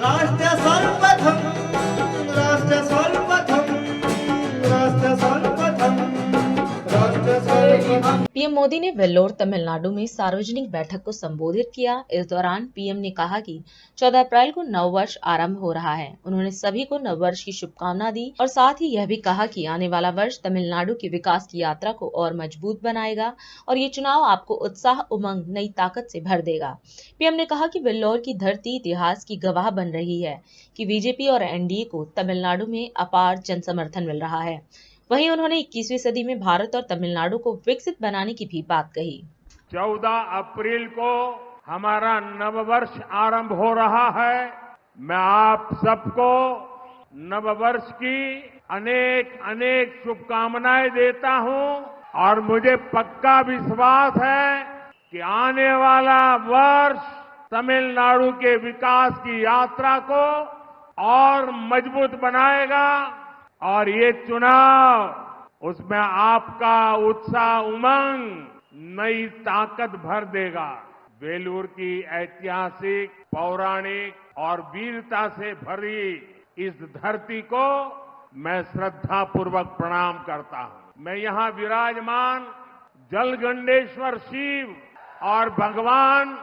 राष्ट्र सर्वप्रथम राष्ट्र सर्वप्रथम राष्ट्र सर्वप्रथम राष्ट्र सर्वप्रथम। पीएम मोदी ने वेल्लोर तमिलनाडु में सार्वजनिक बैठक को संबोधित किया। इस दौरान पीएम ने कहा कि 14 अप्रैल को नववर्ष आरंभ हो रहा है। उन्होंने सभी को नववर्ष की शुभकामना दी और साथ ही यह भी कहा कि आने वाला वर्ष तमिलनाडु की विकास की यात्रा को और मजबूत बनाएगा और ये चुनाव आपको उत्साह, उमंग, नई ताकत से भर देगा। पीएम ने कहा कि वेल्लोर की धरती इतिहास की गवाह बन रही है कि बीजेपी और एनडीए को तमिलनाडु में अपार जन समर्थन मिल रहा है। वहीं उन्होंने 21वीं सदी में भारत और तमिलनाडु को विकसित बनाने की भी बात कही। 14 अप्रैल को हमारा नववर्ष आरंभ हो रहा है। मैं आप सबको नववर्ष की अनेक अनेक शुभकामनाएं देता हूं और मुझे पक्का विश्वास है कि आने वाला वर्ष तमिलनाडु के विकास की यात्रा को और मजबूत बनाएगा और ये चुनाव उसमें आपका उत्साह, उमंग, नई ताकत भर देगा। वेलूर की ऐतिहासिक, पौराणिक और वीरता से भरी इस धरती को मैं श्रद्धापूर्वक प्रणाम करता हूं। मैं यहां विराजमान जलगंडेश्वर शिव और भगवान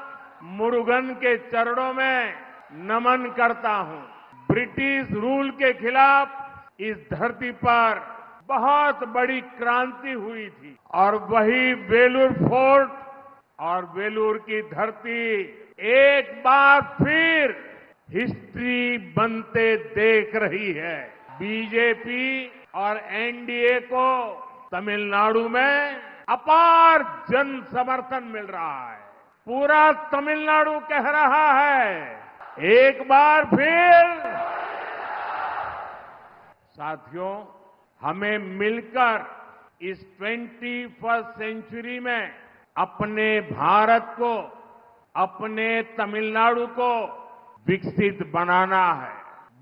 मुरुगन के चरणों में नमन करता हूं। ब्रिटिश रूल के खिलाफ इस धरती पर बहुत बड़ी क्रांति हुई थी और वही वेलूर फोर्ट और वेलूर की धरती एक बार फिर हिस्ट्री बनते देख रही है। बीजेपी और एनडीए को तमिलनाडु में अपार जन समर्थन मिल रहा है। पूरा तमिलनाडु कह रहा है एक बार फिर। साथियों, हमें मिलकर इस 21वीं सेंचुरी में अपने भारत को, अपने तमिलनाडु को विकसित बनाना है।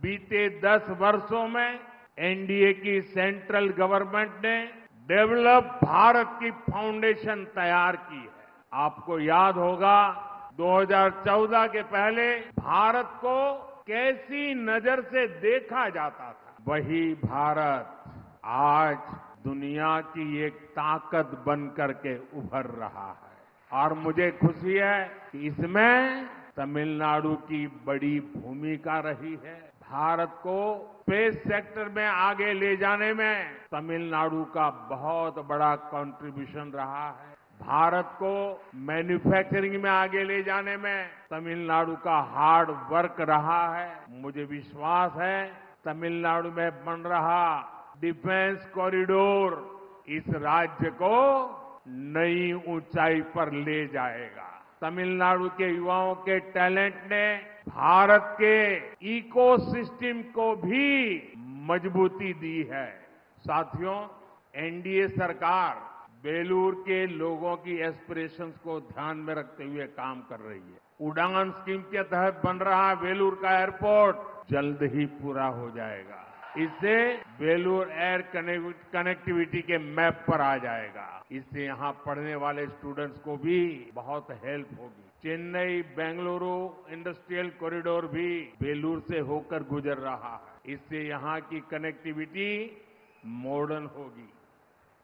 बीते 10 वर्षों में एनडीए की सेंट्रल गवर्नमेंट ने डेवलप भारत की फाउंडेशन तैयार की है। आपको याद होगा 2014 के पहले भारत को कैसी नजर से देखा जाता था। वही भारत आज दुनिया की एक ताकत बन करके उभर रहा है और मुझे खुशी है कि इसमें तमिलनाडु की बड़ी भूमिका रही है। भारत को स्पेस सेक्टर में आगे ले जाने में तमिलनाडु का बहुत बड़ा कंट्रीब्यूशन रहा है। भारत को मैन्युफैक्चरिंग में आगे ले जाने में तमिलनाडु का हार्ड वर्क रहा है। मुझे विश्वास है तमिलनाडु में बन रहा डिफेंस कॉरिडोर इस राज्य को नई ऊंचाई पर ले जाएगा। तमिलनाडु के युवाओं के टैलेंट ने भारत के इकोसिस्टम को भी मजबूती दी है। साथियों, एनडीए सरकार वेलूर के लोगों की एस्पिरेशंस को ध्यान में रखते हुए काम कर रही है। उड़ान स्कीम के तहत बन रहा वेलूर का एयरपोर्ट जल्द ही पूरा हो जाएगा। इससे वेलूर एयर कनेक्टिविटी के मैप पर आ जाएगा। इससे यहाँ पढ़ने वाले स्टूडेंट्स को भी बहुत हेल्प होगी। चेन्नई बेंगलुरु इंडस्ट्रियल कॉरिडोर भी वेलूर से होकर गुजर रहा है। इससे यहाँ की कनेक्टिविटी मॉडर्न होगी।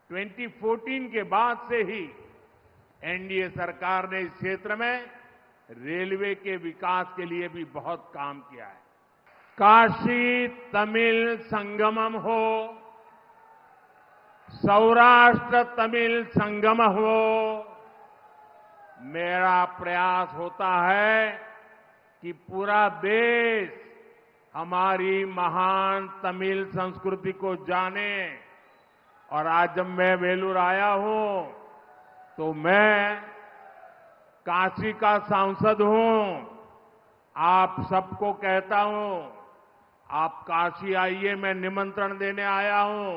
2014 के बाद से ही एनडीए सरकार ने इस क्षेत्र में रेलवे के विकास के लिए भी बहुत काम किया है। काशी तमिल संगमम हो, सौराष्ट्र तमिल संगम हो, मेरा प्रयास होता है कि पूरा देश हमारी महान तमिल संस्कृति को जाने। और आज जब मैं वेलूर आया हूं तो मैं काशी का सांसद हूं। आप सबको कहता हूं, आप काशी आइए, मैं निमंत्रण देने आया हूं।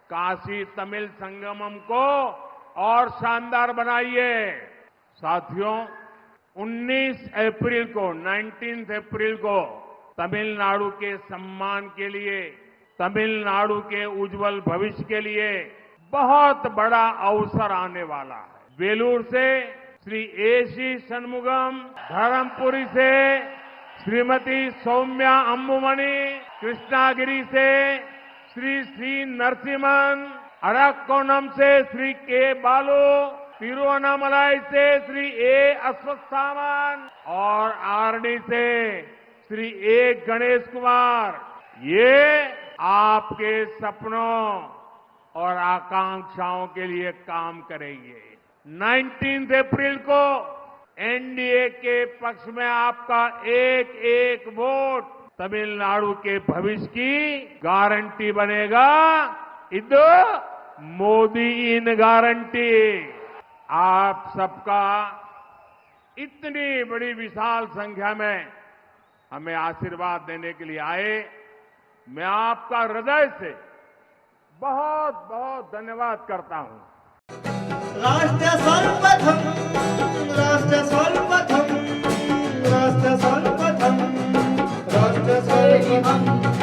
काशी तमिल संगमम को और शानदार बनाइए। साथियों, 19 अप्रैल को तमिलनाडु के सम्मान के लिए, तमिलनाडु के उज्जवल भविष्य के लिए बहुत बड़ा अवसर आने वाला है। वेलूर से श्री एसी षणमुगम, धर्मपुरी से श्रीमती सौम्या अम्बुमणि, कृष्णागिरी से श्री सी नरसिम्हन, अराकोनम से श्री के बालू, तिरुवन्नामलाई से श्री ए अश्वत्थामन और आरडी से श्री ए गणेश कुमार। ये आपके सपनों और आकांक्षाओं के लिए काम करेंगे। 19 अप्रैल को एनडीए के पक्ष में आपका एक एक वोट तमिलनाडु के भविष्य की गारंटी बनेगा। इदो मोदी इन गारंटी। आप सबका इतनी बड़ी विशाल संख्या में हमें आशीर्वाद देने के लिए आए, मैं आपका हृदय से बहुत बहुत धन्यवाद करता हूं। राष्ट्र सर्वप्रथम, राष्ट्र सर्वप्रथम, राष्ट्र सर्वप्रथम, राष्ट्र सर्वप्रथम।